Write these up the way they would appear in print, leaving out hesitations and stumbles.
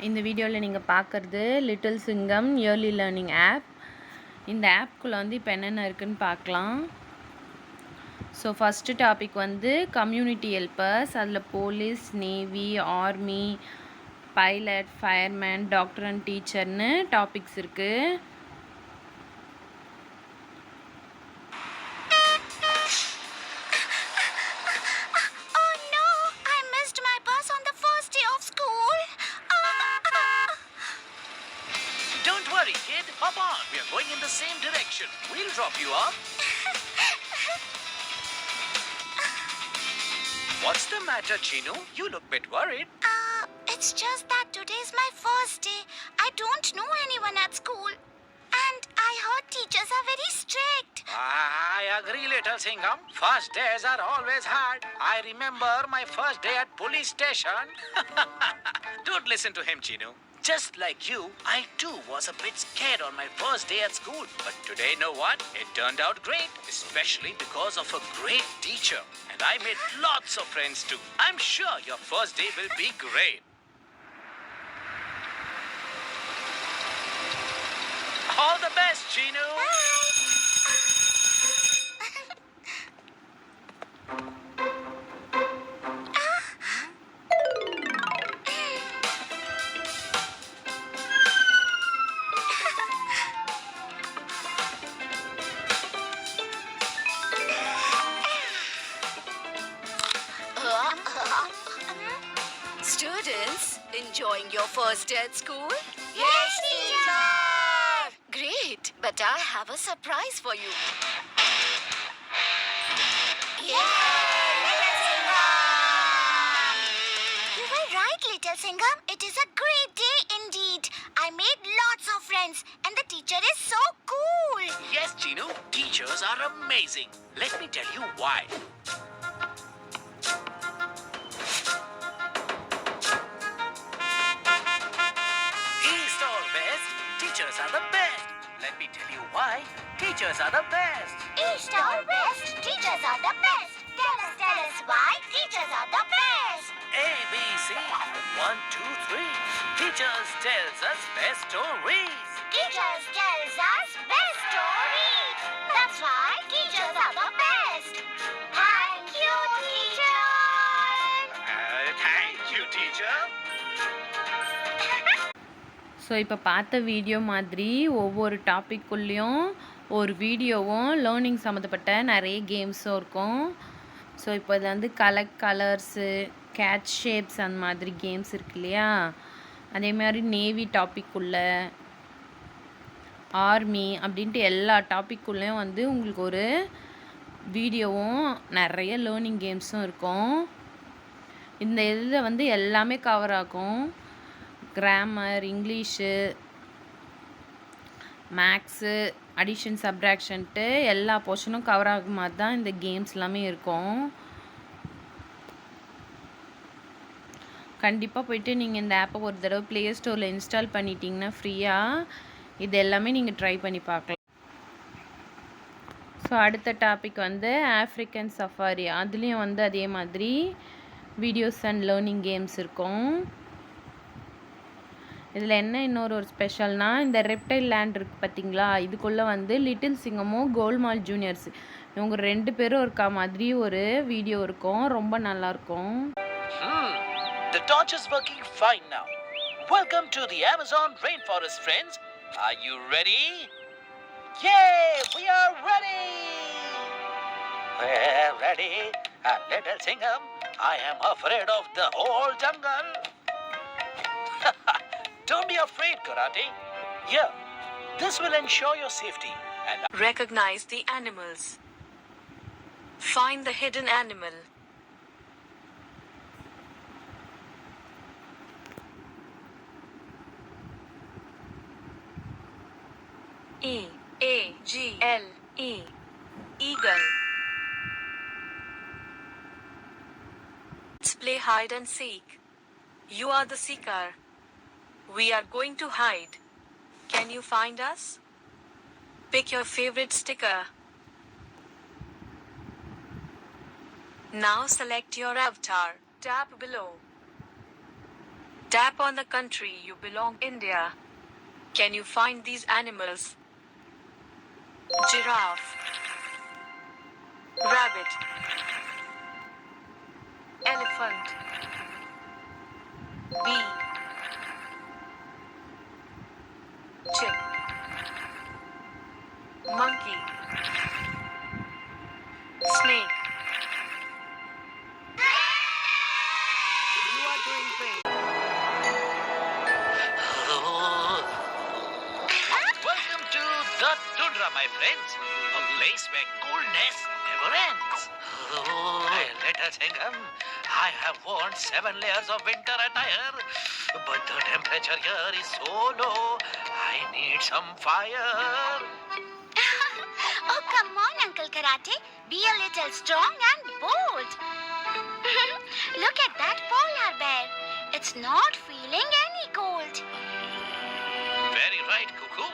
இந்த வீடியோவில் நீங்கள் பார்க்குறது லிட்டில் சிங்கம் இயர்லி லேர்னிங் ஆப். இந்த ஆப்குள்ளே வந்து இப்போ என்னென்ன இருக்குதுன்னு பார்க்கலாம். ஸோ ஃபஸ்ட்டு டாபிக் வந்து கம்யூனிட்டி ஹெல்பர்ஸ். அதில் police, navy, army, pilot, fireman, doctor and டீச்சர்னு டாபிக்ஸ் இருக்குது. Hop on, we are going in the same direction. We'll drop you off. What's the matter, Chinu? You look a bit worried. It's just that today's my first day. I don't know anyone at school. And I heard teachers are very strict. I agree, little Singham. First days are always hard. I remember my first day at police station. Don't listen to him, Chinu. Just like you, I too was a bit scared on my first day at school. But today, know what? It turned out great, especially because of a great teacher. And I made lots of friends too. I'm sure your first day will be great. All the best, Chinu. Students, enjoying your first day at school? Yes, teacher! Great, but I have a surprise for you. Little Singham! You were right, Little Singham. It is a great day indeed. I made lots of friends and the teacher is so cool. Yes, Chinu, teachers are amazing. Let me tell you why. East or West, teachers are the best. Let me tell you why. Teachers are the best. East or West, teachers are the best. Tell us why teachers are the best. A, B, C, 1, 2, 3. Teachers tells us best stories. Teachers tells us best stories. That's why teachers are the best. Thank you, teacher. Thank you, teacher. So இப்போ பார்த்த video மாதிரி ஒவ்வொரு டாப்பிக்குள்ளேயும் ஒரு வீடியோவும் learning சம்மந்தப்பட்ட நிறைய கேம்ஸும் இருக்கும். So இப்போ இதில் வந்து கலெக்ட் கலர்ஸு, கேட்ச் ஷேப்ஸ் அந்த மாதிரி கேம்ஸ் இருக்கு இல்லையா, அதே மாதிரி நேவி டாப்பிக்குள்ள, ஆர்மி அப்படின்ட்டு எல்லா டாப்பிக்குள்ளேயும் வந்து உங்களுக்கு ஒரு வீடியோவும் நிறைய லேர்னிங் கேம்ஸும் இருக்கும். இந்த இதில் வந்து எல்லாமே கவர் ஆகும். கிராமர், இங்கிலீஷு, மேக்ஸு, அடிஷன், சப்ராக்ஷன்ட்டு எல்லா போர்ஷனும் கவர் ஆகும் மாதிரி தான் இந்த கேம்ஸ் எல்லாமே இருக்கும். கண்டிப்பாக போய்ட்டு நீங்கள் இந்த ஆப்பை ஒரு தடவை ப்ளே ஸ்டோரில் இன்ஸ்டால் பண்ணிட்டீங்கன்னா ஃப்ரீயாக இது எல்லாமே நீங்கள் ட்ரை பண்ணி பார்க்கலாம். ஸோ அடுத்த டாபிக் வந்து ஆஃப்ரிக்கன் சஃபாரி. அதுலேயும் வந்து அதே மாதிரி வீடியோஸ் அண்ட் லேர்னிங் கேம்ஸ் இருக்கும். இதில் என்ன இன்னொரு ஸ்பெஷல்னால், இந்த ரெப்டைல் லேண்ட் இருக்குது பார்த்தீங்களா, இதுக்குள்ளே வந்து லிட்டில் சிங்கமும் கோல்மால் ஜூனியர்ஸ் இவங்க 2 பேரும் இருக்கா மாதிரி ஒரு வீடியோ இருக்கும். ரொம்ப நல்லாயிருக்கும். The torch is working fine now. Welcome to the Amazon rainforest, friends. Are you ready? Yay! We are ready! We're ready. And little Singham, I am afraid of the whole jungle. Don't be afraid, Karate. Here, this will ensure your safety. And Recognize the animals. Find the hidden animal. E-A-G-L-E. Eagle. Let's play hide and seek. You are the seeker. We are going to hide. Can you find us? Pick your favorite sticker. Now select your avatar. Tap below. Tap on the country you belong, India. Can you find these animals? Giraffe, rabbit, elephant, bee, chick, monkey, snake. You are doing great. Welcome to the Tundra, my friends. A place where coolness never ends. Hey, little Singham, I have worn 7 layers of winter attire, but the temperature here is so low, I need some fire. Oh, come on, Uncle Karate. Be a little strong and bold. Look at that polar bear. It's not feeling any cold. Very right, Cuckoo.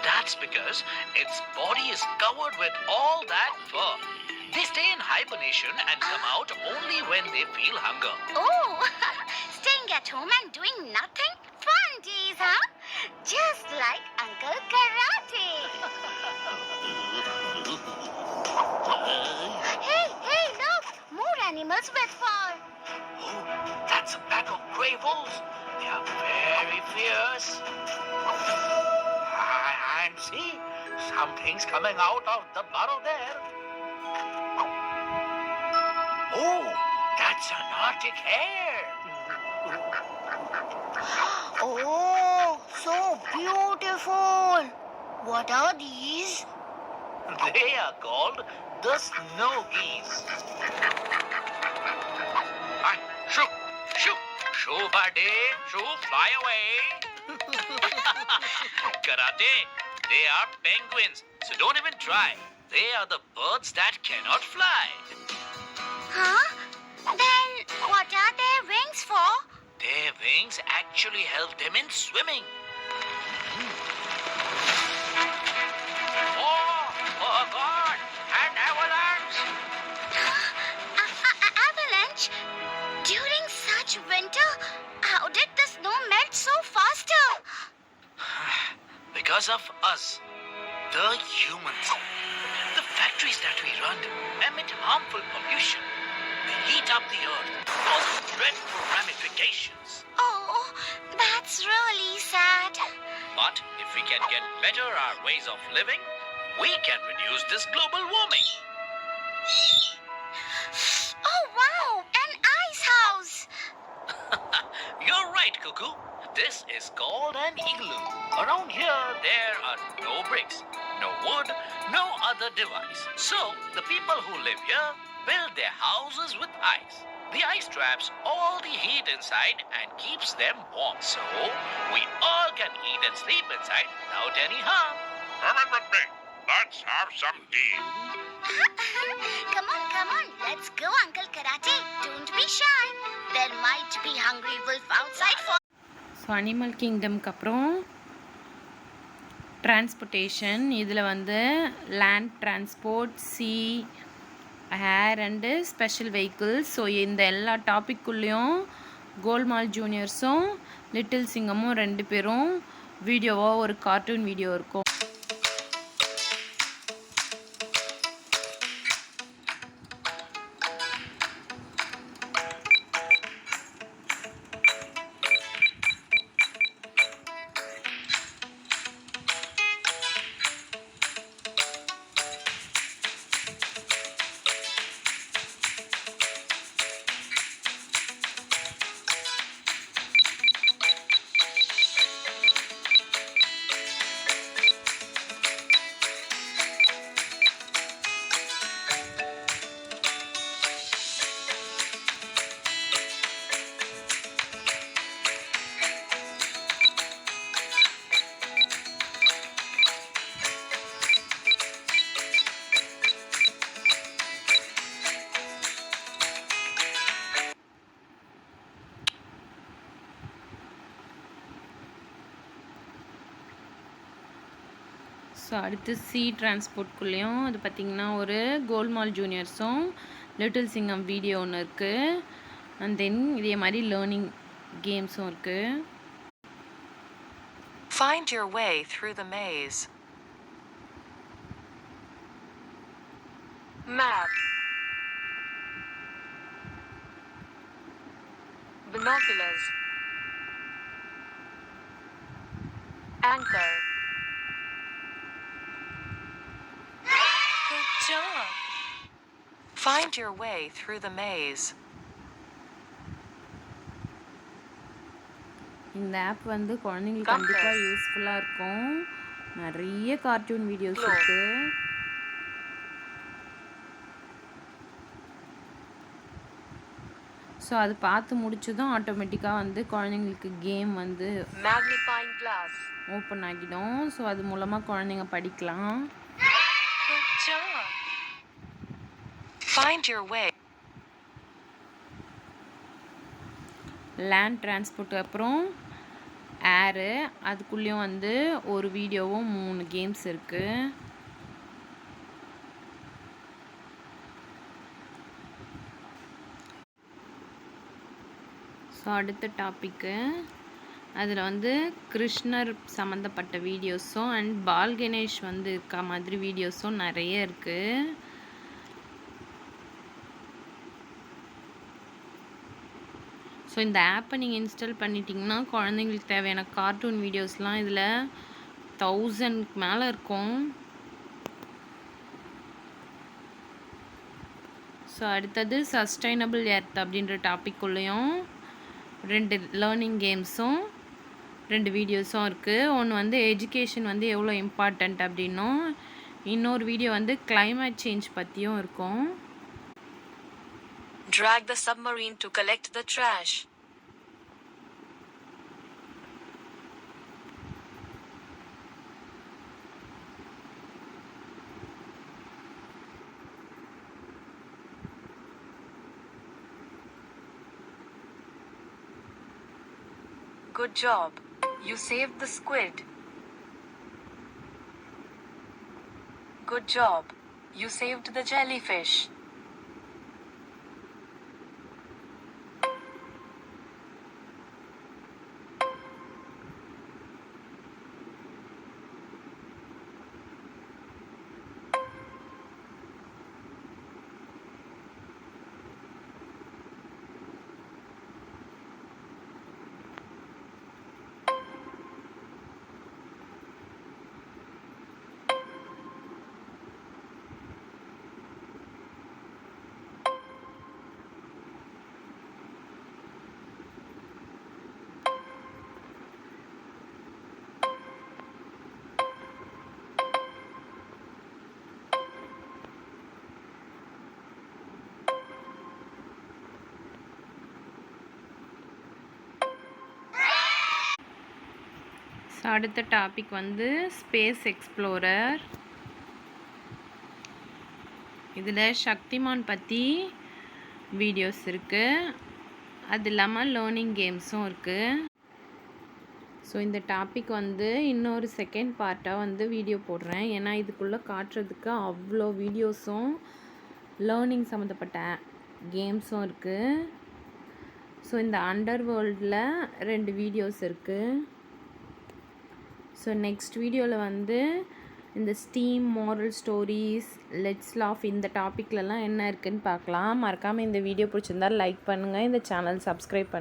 That's because its body is covered with all that fur. They stay in hibernation and come out only when they feel hunger. Oh, staying at home and doing nothing? Fun days, huh? Just like Uncle Karate. Hey, look! More animals with fur. Oh, that's a pack of gray wolves. They are very fierce. And see, something's coming out of the burrow there. Oh, that's an Arctic hare. Oh, so beautiful. What are these? They are called the snow geese. Shoo, shoo, shoo, buddy, shoo, fly away. Karate, they are penguins, so don't even try. They are the birds that cannot fly. Huh? Then what are their wings for? Their wings actually help them in swimming. Oh God, an avalanche! Avalanche? During such winter, how did the snow melt so faster? Because of us, the humans. The factories that we run emit harmful pollution. They heat up the earth, causing dreadful ramifications. Oh, that's really sad. But if we can get better our ways of living, we can reduce this global warming. Oh, wow, an ice house. You're right, Cuckoo. This is called an igloo. Around here, there are no bricks, no wood, no other device. So, the people who live here build their houses with ice. The ice traps all the heat inside and keeps them warm. So, we all can eat and sleep inside without any harm. Come in with me. Let's have some tea. Come on, let's go, Uncle Karate. Don't be shy. There might be hungry wolf outside for... so animal கிங்டம்க்கு அப்புறம் transportation இதில் வந்து land transport, sea, air and special vehicles. So இந்த எல்லா டாப்பிக்குள்ளேயும் கோல்மால் ஜூனியர்ஸும் little சிங்கமும் 2 பேரும் வீடியோவாக ஒரு கார்ட்டூன் வீடியோ இருக்கும். ஸோ அடுத்து சி டிரான்ஸ்போர்ட்குள்ளேயும் அது பார்த்திங்கன்னா ஒரு கோல்மால் ஜூனியர்ஸும் லிட்டில் சிங்கம் வீடியோ ஒன்று இருக்குது. அண்ட் தென் இதே மாதிரி லேர்னிங் கேம்ஸும் இருக்குது. Find your way through the maze. Map. Binoculars. Anchor. Good job. Find your way through the maze. இந்த ஆப் வந்து குழந்தைங்களுக்கு கண்டிப்பாக யூஸ்ஃபுல்லாக இருக்கும். நிறைய கார்ட்டூன் வீடியோஸ் இருக்குது. ஸோ அது பார்த்து முடிச்சதும் ஆட்டோமேட்டிக்காக வந்து குழந்தைங்களுக்கு கேம் வந்து Magnifying glass. ஓப்பன் ஆகிடும். ஸோ அது மூலமாக குழந்தைங்க படிக்கலாம். Good job. Find your way. Land transport அப்புறம் ஏரு, அதுக்குள்ளேயும் வந்து ஒரு வீடியோவும் 3 கேம்ஸ் இருக்குது. ஸோ அடுத்த டாப்பிக்கு அதில் வந்து கிருஷ்ணர் சம்மந்தப்பட்ட வீடியோஸும் அண்ட் பால் கணேஷ் வந்து இருக்க மாதிரி வீடியோஸும் நிறைய இருக்குது. ஸோ இந்த ஆப்பை நீங்கள் இன்ஸ்டால் பண்ணிட்டீங்கன்னா குழந்தைங்களுக்கு தேவையான கார்ட்டூன் வீடியோஸ்லாம் இதில் 1000க்கு மேலே இருக்கும். ஸோ அடுத்தது சஸ்டைனபிள் எர்த் அப்படின்ற டாப்பிக்குள்ளேயும் 2 லேர்னிங் கேம்ஸும் 2 வீடியோஸும் இருக்குது. ஒன்று வந்து எஜுகேஷன் வந்து எவ்வளோ இம்பார்ட்டண்ட் அப்படின்னும், இன்னொரு வீடியோ வந்து climate சேஞ்ச் பற்றியும் இருக்கும். Drag the submarine to collect the trash. Good job. You saved the squid. Good job. You saved the jellyfish. So அடுத்த டாபிக் வந்து ஸ்பேஸ் எக்ஸ்ப்ளோரர். இதில் சக்திமான் பற்றி வீடியோஸ் இருக்குது. அது இல்லாமல் லேர்னிங் கேம்ஸும் இருக்குது. ஸோ இந்த டாபிக் வந்து இன்னொரு செகண்ட் பார்ட்டாக வந்து வீடியோ போடுறேன். ஏன்னா இதுக்குள்ளே காட்டுறதுக்கு அவ்வளோ வீடியோஸும் லேர்னிங் சம்மந்தப்பட்ட கேம்ஸும் இருக்குது. ஸோ இந்த அண்டர் வேர்ல்டில் 2 வீடியோஸ் இருக்குது. ஸோ நெக்ஸ்ட் வீடியோவில் வந்து இந்த steam, moral stories, let's laugh இந்த டாப்பிக்லலாம் என்ன இருக்குதுன்னு பார்க்கலாம். மறக்காமல் இந்த வீடியோ பிடிச்சிருந்தால் லைக் பண்ணுங்கள். இந்த சேனல் சப்ஸ்கிரைப் பண்ணுங்கள்.